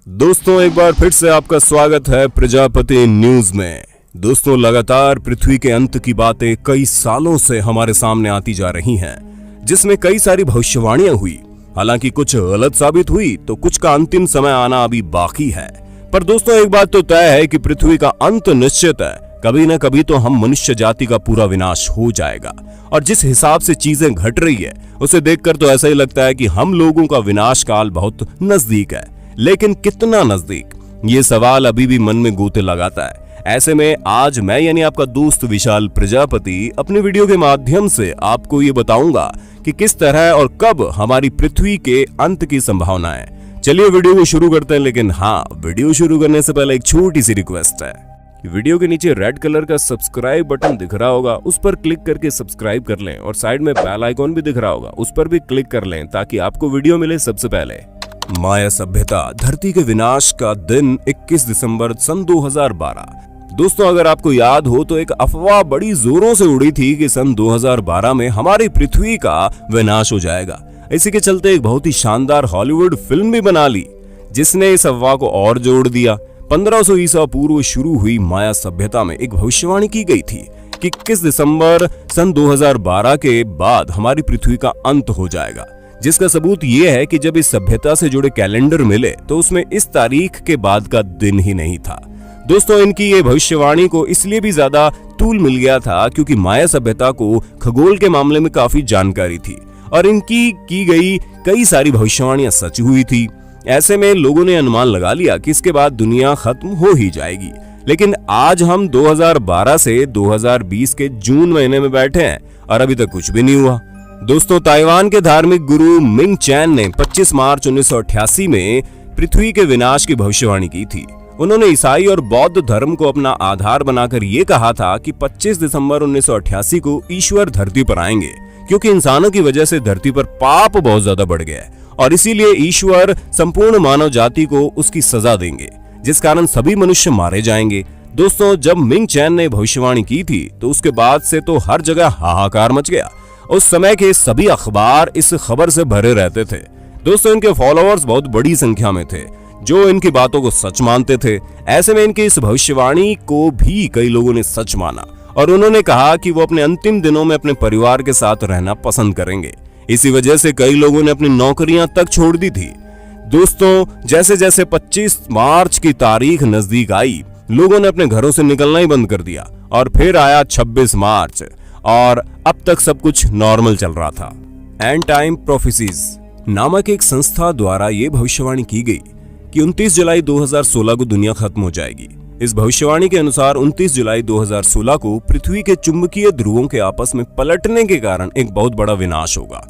दोस्तों एक बार फिर से आपका स्वागत है प्रजापति न्यूज में। दोस्तों लगातार पृथ्वी के अंत की बातें कई सालों से हमारे सामने आती जा रही हैं, जिसमें कई सारी भविष्यवाणियां हुई। हालांकि कुछ गलत साबित हुई तो कुछ का अंतिम समय आना अभी बाकी है। पर दोस्तों एक बात तो तय है कि पृथ्वी का अंत निश्चित है। कभी न कभी तो हम मनुष्य जाति का पूरा विनाश हो जाएगा। और जिस हिसाब से चीजें घट रही है उसे देखकर तो ऐसा ही लगता है कि हम लोगों का विनाश काल बहुत नजदीक है। लेकिन कितना नजदीक, ये सवाल अभी भी मन में गोते लगाता है। ऐसे में आज मैं यानी आपका दोस्त विशाल प्रजापति अपने वीडियो के माध्यम से आपको ये बताऊंगा कि किस तरह और कब हमारी पृथ्वी के अंत की संभावना है। चलिए वीडियो को शुरू करते हैं। लेकिन हाँ, वीडियो शुरू करने से पहले एक छोटी सी रिक्वेस्ट है। वीडियो के नीचे रेड कलर का सब्सक्राइब बटन दिख रहा होगा, उस पर क्लिक करके सब्सक्राइब कर लें। और साइड में बेल आइकॉन भी दिख रहा होगा, उस पर भी क्लिक कर लें ताकि आपको वीडियो मिले सबसे पहले। माया सभ्यता, धरती के विनाश का दिन 21 दिसंबर सन 2012। दोस्तों अगर आपको याद हो तो एक अफवाह बड़ी जोरों से उड़ी थी कि सन 2012 में हमारी पृथ्वी का विनाश हो जाएगा। इसी के चलते एक बहुत ही शानदार हॉलीवुड फिल्म भी बना ली, जिसने इस अफवाह को और जोड़ दिया। 1500 ईसा पूर्व शुरू हुई माया सभ्यता में एक भविष्यवाणी की गई थी कि 21 दिसंबर सन 2012 के बाद हमारी पृथ्वी का अंत हो जाएगा। जिसका सबूत ये है कि जब इस सभ्यता से जुड़े कैलेंडर मिले तो उसमें इस तारीख के बाद का दिन ही नहीं था। दोस्तों इनकी ये भविष्यवाणी को इसलिए भी ज्यादा तूल मिल गया था क्योंकि माया सभ्यता को खगोल के मामले में काफी जानकारी थी और इनकी की गई कई सारी भविष्यवाणियां सच हुई थी। ऐसे में लोगों ने अनुमान लगा लिया कि इसके बाद दुनिया खत्म हो ही जाएगी। लेकिन आज हम 2012 से 2020 के जून महीने में बैठे हैं और अभी तक कुछ भी नहीं हुआ। दोस्तों ताइवान के धार्मिक गुरु मिंग चैन ने 25 मार्च 1988 में पृथ्वी के विनाश की भविष्यवाणी की थी। उन्होंने ईसाई और बौद्ध धर्म को अपना आधार बनाकर यह कहा था कि 25 दिसंबर 1988 को ईश्वर धरती पर आएंगे, क्योंकि इंसानों की वजह से धरती पर पाप बहुत ज्यादा बढ़ गया है और इसीलिए ईश्वर संपूर्ण मानव जाति को उसकी सजा देंगे, जिस कारण सभी मनुष्य मारे जाएंगे। दोस्तों जब मिंग चैन ने भविष्यवाणी की थी तो उसके बाद से तो हर जगह हाहाकार मच गया। उस समय के सभी अखबार इस खबर से भरे रहते थे। दोस्तों इनके फॉलोअर्स बहुत बड़ी संख्या में थे जो इनकी बातों को सच मानते थे। ऐसे में इनकी इस भविष्यवाणी को भी कई लोगों ने सच माना और उन्होंने कहा कि वो अपने अंतिम दिनों में अपने परिवार के साथ रहना पसंद करेंगे। इसी वजह से कई लोगों ने अपनी नौकरियां तक छोड़ दी थी। दोस्तों जैसे जैसे 25 मार्च की तारीख नजदीक आई, लोगों ने अपने घरों से निकलना ही बंद कर दिया और फिर आया 26 मार्च और अब तक सब कुछ नॉर्मल चल रहा था। एंड टाइम प्रोफेसीज नामक एक संस्था द्वारा यह भविष्यवाणी की गई कि 29 जुलाई 2016 को दुनिया खत्म हो जाएगी। इस भविष्यवाणी के अनुसार 29 जुलाई 2016 को पृथ्वी के चुंबकीय ध्रुवों के आपस में पलटने के कारण एक बहुत बड़ा विनाश होगा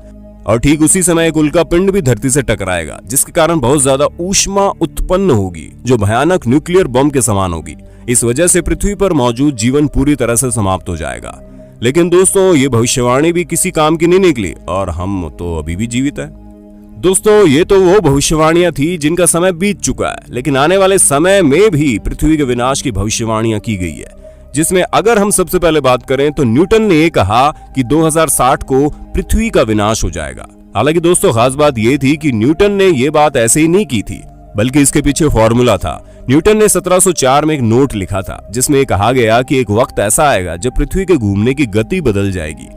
और ठीक उसी समय एक उल्का पिंड भी धरती से टकराएगा, जिसके कारण बहुत ज्यादा ऊष्मा उत्पन्न होगी जो भयानक न्यूक्लियर बम के समान होगी। इस वजह से पृथ्वी पर मौजूद जीवन पूरी तरह से समाप्त हो जाएगा। लेकिन दोस्तों ये भविष्यवाणी भी किसी काम की नहीं निकली और हम तो अभी भी जीवित हैं। दोस्तों ये तो वो भविष्यवाणियां थी जिनका समय बीत चुका है, लेकिन आने वाले समय में भी पृथ्वी के विनाश की भविष्यवाणियां की गई है, जिसमें अगर हम सबसे पहले बात करें तो न्यूटन ने ये कहा कि 2060 को पृथ्वी का विनाश हो जाएगा। हालांकि दोस्तों खास बात ये थी कि न्यूटन ने ये बात ऐसे ही नहीं की थी, बल्कि इसके पीछे फॉर्मूला था। न्यूटन ने 1704 में एक नोट लिखा था जिसमें कहा गया कि एक वक्त ऐसा आएगा जब पृथ्वी के घूमने की गति बदल जाएगी,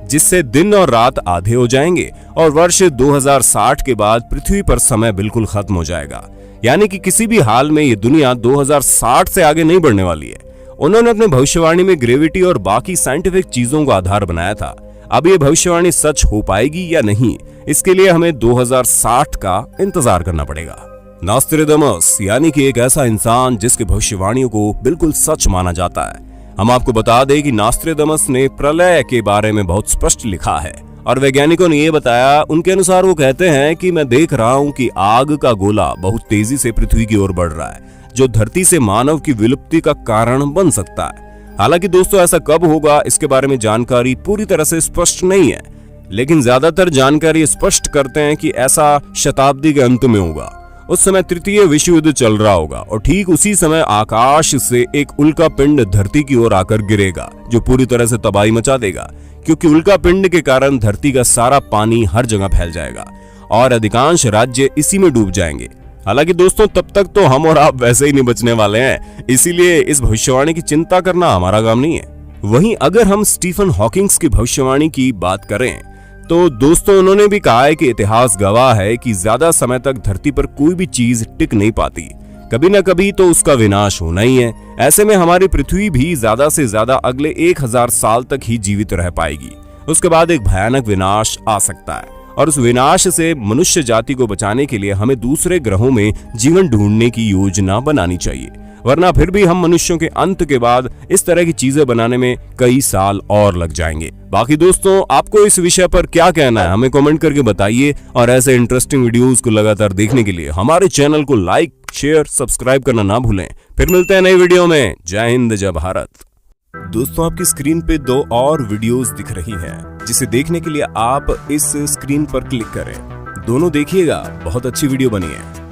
जिससे दिन और रात आधे हो जाएंगे और वर्ष 2060 के बाद पृथ्वी पर समय बिल्कुल खत्म हो जाएगा। यानी कि किसी भी हाल में ये दुनिया 2060 से आगे नहीं बढ़ने वाली है। उन्होंने अपने भविष्यवाणी में ग्रेविटी और बाकी साइंटिफिक चीजों को आधार बनाया था। अब ये भविष्यवाणी सच हो पाएगी या नहीं, इसके लिए हमें 2060 का इंतजार करना पड़ेगा। नॉस्ट्रेडामस यानी कि एक ऐसा इंसान जिसकी भविष्यवाणियों को बिल्कुल सच माना जाता है। हम आपको बता दें कि नॉस्ट्रेडामस ने प्रलय के बारे में बहुत स्पष्ट लिखा है और वैज्ञानिकों ने यह बताया। उनके अनुसार वो कहते हैं कि मैं देख रहा हूं कि आग का गोला बहुत तेजी से पृथ्वी की ओर बढ़ रहा है, जो धरती से मानव की विलुप्ति का कारण बन सकता है। हालांकि दोस्तों ऐसा कब होगा इसके बारे में जानकारी पूरी तरह से स्पष्ट नहीं है, लेकिन ज्यादातर जानकारी स्पष्ट करते हैं कि ऐसा शताब्दी के अंत में होगा। उस समय तृतीय विश्व युद्ध चल रहा होगा और ठीक उसी समय आकाश से एक उल्का पिंड धरती की ओर आकर गिरेगा, जो पूरी तरह से तबाही मचा देगा, क्योंकि उल्का पिंड के कारण धरती का सारा पानी हर जगह फैल जाएगा और अधिकांश राज्य इसी में डूब जाएंगे। हालांकि दोस्तों तब तक तो हम और आप वैसे ही नहीं बचने वाले हैं, इसीलिए इस भविष्यवाणी की चिंता करना हमारा काम नहीं है। वहीं अगर हम स्टीफन हॉकिंग्स की भविष्यवाणी की बात करें तो दोस्तों उन्होंने भी कहा है कि इतिहास गवाह है कि ज्यादा समय तक धरती पर कोई भी चीज टिक नहीं पाती, कभी न कभी तो उसका विनाश होना ही है। ऐसे में हमारी पृथ्वी भी ज्यादा से ज्यादा अगले 1000 साल तक ही जीवित रह पाएगी। उसके बाद एक भयानक विनाश आ सकता है और उस विनाश से मनुष्य जाति को बचाने के लिए हमें दूसरे ग्रहों में जीवन ढूंढने की योजना बनानी चाहिए, वरना फिर भी हम मनुष्यों के अंत के बाद इस तरह की चीजें बनाने में कई साल और लग जाएंगे। बाकी दोस्तों आपको इस विषय पर क्या कहना है हमें कमेंट करके बताइए, और ऐसे इंटरेस्टिंग वीडियोस को लगातार देखने के लिए हमारे चैनल को लाइक, शेयर, सब्सक्राइब करना ना भूलें। फिर मिलते हैं नई वीडियो में। जय हिंद, जय भारत। दोस्तों आपकी स्क्रीन पे 2 और वीडियोस दिख रही हैं, जिसे देखने के लिए आप इस स्क्रीन पर क्लिक करें। दोनों देखिएगा, बहुत अच्छी वीडियो बनी है।